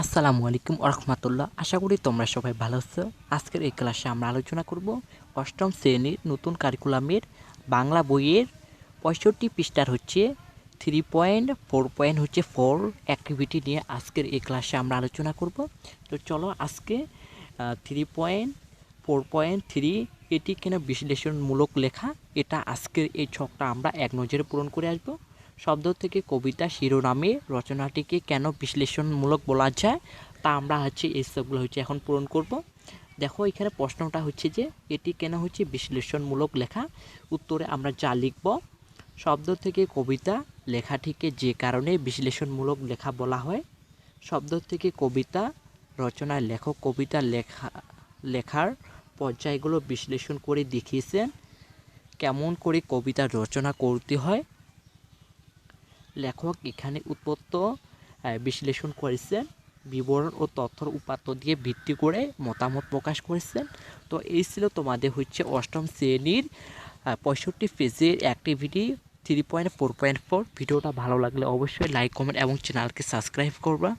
আসসালামু আলাইকুম ওরহমাতুল্লাহ। আশা করি তোমরা সবাই ভালো আছো। আজকের এই ক্লাসে আমরা আলোচনা করব অষ্টম শ্রেণীর নতুন কারিকুলামের বাংলা বইয়ের 65 পৃষ্ঠার হচ্ছে 3.4.4 অ্যাক্টিভিটি নিয়ে আজকের এই ক্লাসে আমরা আলোচনা করব। তো চলো আজকে 3.4.3 এটি কেন বিশ্লেষণমূলক লেখা, এটা আজকের এই ছকটা আমরা এক নজরে পূরণ করে আসব। শব্দ থেকে কবিতা শিরোনামে রচনাটিকে কেন বিশ্লেষণমূলক বলা যায় তা আমরা এই সবগুলো এখন পূরণ করব। দেখো এখানে প্রশ্নটা হচ্ছে যে এটি কেন বিশ্লেষণমূলক লেখা। উত্তরে আমরা যা লিখব, শব্দ থেকে কবিতা লেখাটিকে যে কারণে বিশ্লেষণমূলক লেখা বলা হয়। শব্দ থেকে কবিতা রচনায় লেখক কবিতা লেখার পর্যায়গুলো বিশ্লেষণ করে দেখিয়েছেন কেমন করে কবিতা রচনা করতে হয়। লেখক এখানে উৎপত্ত বিশ্লেষণ করেছেন, বিবরণ ও তথ্যর উপাত্ত দিয়ে ভিত্তি করে মতামত প্রকাশ করেছেন। তো এই ছিল তোমাদের অষ্টম শ্রেণীর 65 পেজের অ্যাক্টিভিটি 3.4.4। ভিডিওটা ভালো লাগলে অবশ্যই লাইক কমেন্ট এবং চ্যানেলকে সাবস্ক্রাইব করবা।